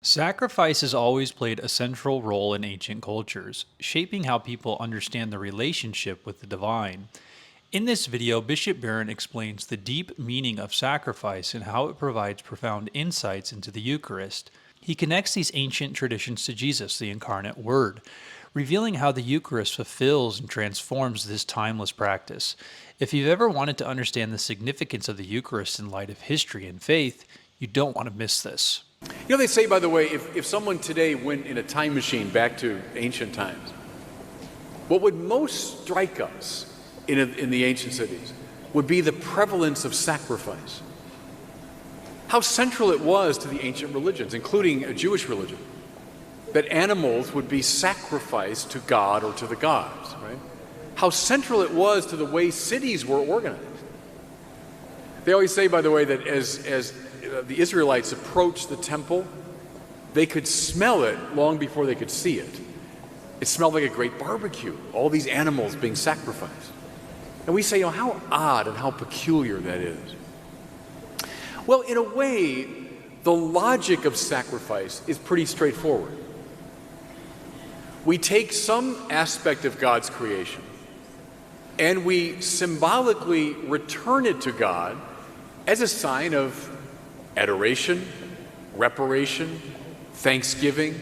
Sacrifice has always played a central role in ancient cultures, shaping how people understand the relationship with the divine. In this video, Bishop Barron explains the deep meaning of sacrifice and how it provides profound insights into the Eucharist. He connects these ancient traditions to Jesus, the incarnate Word, revealing how the Eucharist fulfills and transforms this timeless practice. If you've ever wanted to understand the significance of the Eucharist in light of history and faith, you don't want to miss this. You know, they say, by the way, if someone today went in a time machine back to ancient times, what would most strike us in the ancient cities would be the prevalence of sacrifice. How central it was to the ancient religions, including a Jewish religion, that animals would be sacrificed to God or to the gods, right? How central it was to the way cities were organized. They always say, by the way, that as the Israelites approached the temple, they could smell it long before they could see it. It smelled like a great barbecue, all these animals being sacrificed. And we say, how odd and how peculiar that is. Well, in a way, the logic of sacrifice is pretty straightforward. We take some aspect of God's creation and we symbolically return it to God as a sign of adoration, reparation, thanksgiving,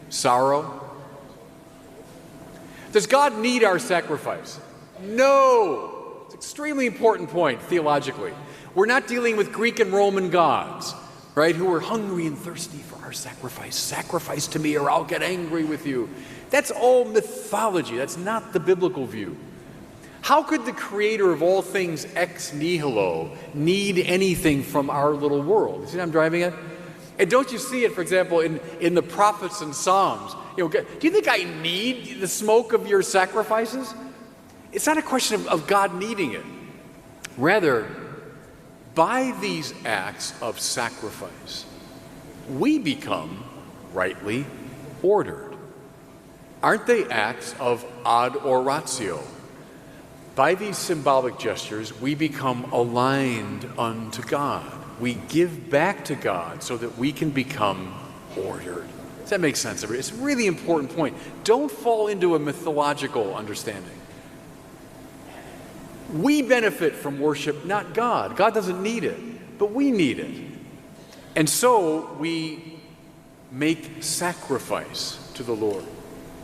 sorrow. Does God need our sacrifice? No. It's an extremely important point theologically. We're not dealing with Greek and Roman gods, right, who are hungry and thirsty for our sacrifice. Sacrifice to me or I'll get angry with you. That's all mythology. That's not the biblical view. How could the creator of all things ex nihilo need anything from our little world? You see what I'm driving at? And don't you see it, for example, in the prophets and Psalms? Do you think I need the smoke of your sacrifices? It's not a question of God needing it. Rather, by these acts of sacrifice, we become rightly ordered. Aren't they acts of ad oratio? By these symbolic gestures, we become aligned unto God. We give back to God so that we can become ordered. Does that make sense? It's a really important point. Don't fall into a mythological understanding. We benefit from worship, not God. God doesn't need it, but we need it. And so we make sacrifice to the Lord.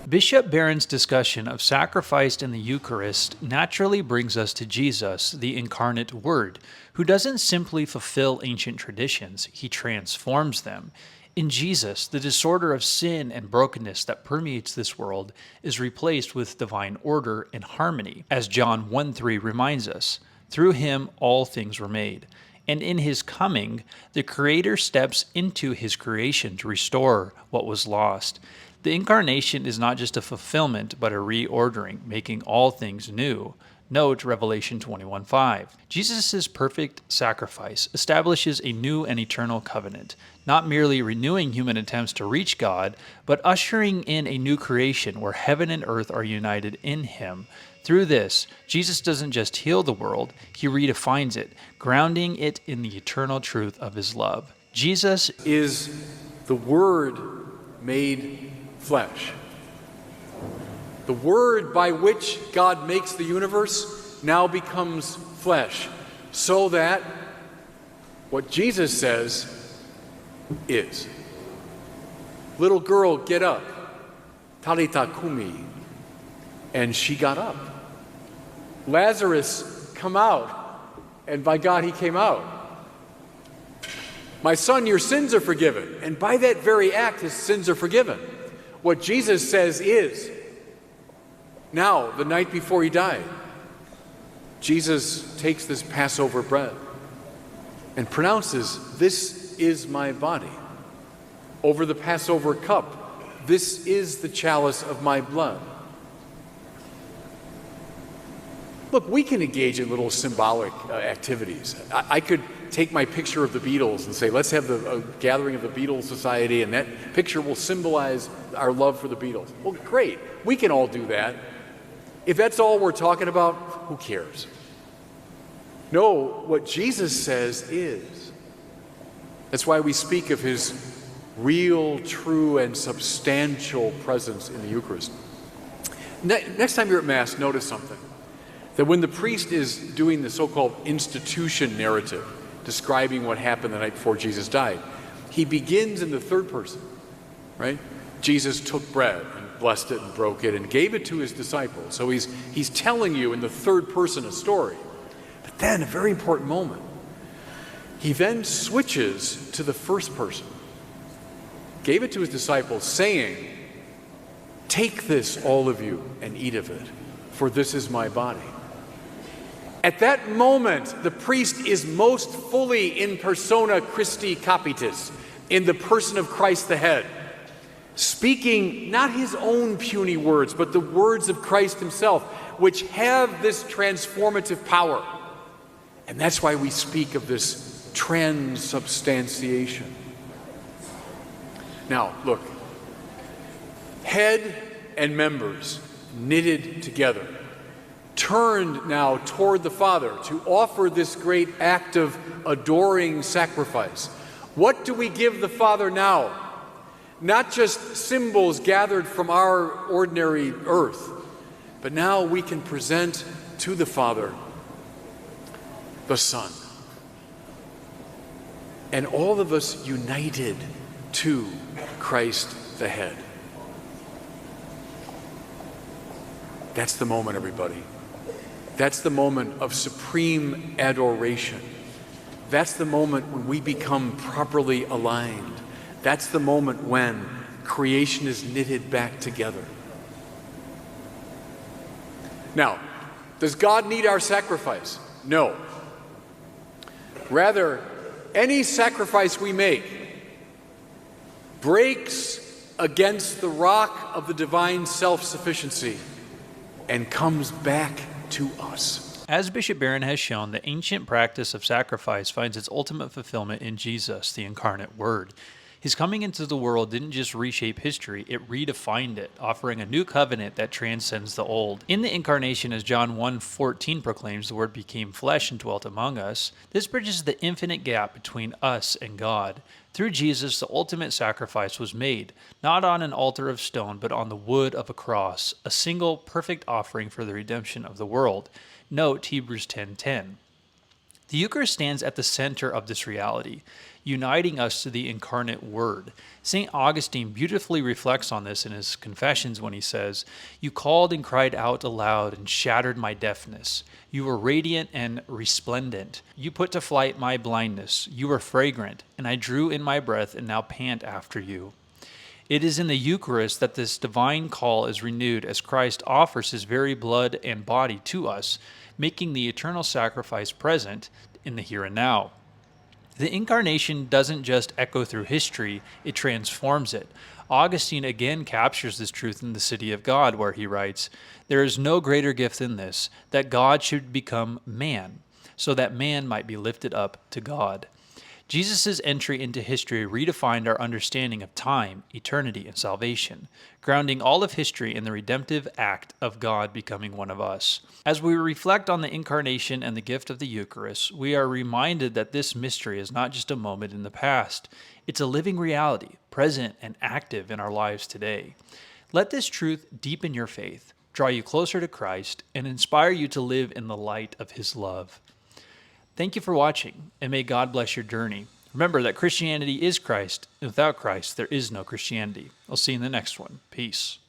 Bishop Barron's discussion of sacrifice in the Eucharist naturally brings us to Jesus, the incarnate Word, who doesn't simply fulfill ancient traditions, he transforms them. In Jesus, the disorder of sin and brokenness that permeates this world is replaced with divine order and harmony, as John 1:3 reminds us. Through him all things were made. And in his coming, the Creator steps into his creation to restore what was lost. The incarnation is not just a fulfillment, but a reordering, making all things new. Note Revelation 21:5. Jesus' perfect sacrifice establishes a new and eternal covenant, not merely renewing human attempts to reach God, but ushering in a new creation where heaven and earth are united in him. Through this, Jesus doesn't just heal the world, he redefines it, grounding it in the eternal truth of his love. Jesus is the Word made flesh. The Word by which God makes the universe now becomes flesh, so that what Jesus says is. Little girl, get up. Talita kumi. And she got up. Lazarus, come out. And by God, he came out. My son, your sins are forgiven. And by that very act, his sins are forgiven. What Jesus says is, now, the night before he died, Jesus takes this Passover bread and pronounces, "This is my body." Over the Passover cup, "This is the chalice of my blood." Look, we can engage in little symbolic activities. I could take my picture of the Beatles and say, let's have a gathering of the Beatles Society, and that picture will symbolize our love for the Beatles. Well, great. We can all do that. If that's all we're talking about, who cares? No, what Jesus says is. That's why we speak of his real, true, and substantial presence in the Eucharist. Next time you're at Mass, notice something. That when the priest is doing the so-called institution narrative, describing what happened the night before Jesus died, he begins in the third person, right? Jesus took bread and blessed it and broke it and gave it to his disciples. So he's telling you in the third person a story. But then, a very important moment, he then switches to the first person. Gave it to his disciples, saying, "Take this, all of you, and eat of it, for this is my body." At that moment, the priest is most fully in persona Christi Capitis, in the person of Christ the head, speaking not his own puny words, but the words of Christ himself, which have this transformative power. And that's why we speak of this transubstantiation. Now, look, head and members knitted together, turned now toward the Father to offer this great act of adoring sacrifice. What do we give the Father now? Not just symbols gathered from our ordinary earth, but now we can present to the Father the Son. And all of us united to Christ the head. That's the moment, everybody. That's the moment of supreme adoration. That's the moment when we become properly aligned. That's the moment when creation is knitted back together. Now, does God need our sacrifice? No. Rather, any sacrifice we make breaks against the rock of the divine self-sufficiency and comes back to us. As Bishop Barron has shown, the ancient practice of sacrifice finds its ultimate fulfillment in Jesus, the incarnate Word. His coming into the world didn't just reshape history, it redefined it, offering a new covenant that transcends the old. In the incarnation, as John 1:14 proclaims, the Word became flesh and dwelt among us. This bridges the infinite gap between us and God. Through Jesus, the ultimate sacrifice was made, not on an altar of stone, but on the wood of a cross, a single perfect offering for the redemption of the world. Note Hebrews 10:10. The Eucharist stands at the center of this reality, uniting us to the incarnate Word. St. Augustine beautifully reflects on this in his Confessions when he says, "You called and cried out aloud and shattered my deafness. You were radiant and resplendent. You put to flight my blindness. You were fragrant, and I drew in my breath and now pant after you." It is in the Eucharist that this divine call is renewed as Christ offers his very blood and body to us, making the eternal sacrifice present in the here and now. The Incarnation doesn't just echo through history, it transforms it. Augustine again captures this truth in The City of God, where he writes, "There is no greater gift than this, that God should become man, so that man might be lifted up to God." Jesus' entry into history redefined our understanding of time, eternity, and salvation, grounding all of history in the redemptive act of God becoming one of us. As we reflect on the Incarnation and the gift of the Eucharist, we are reminded that this mystery is not just a moment in the past. It's a living reality, present and active in our lives today. Let this truth deepen your faith, draw you closer to Christ, and inspire you to live in the light of his love. Thank you for watching, and may God bless your journey. Remember that Christianity is Christ, and without Christ, there is no Christianity. I'll see you in the next one. Peace.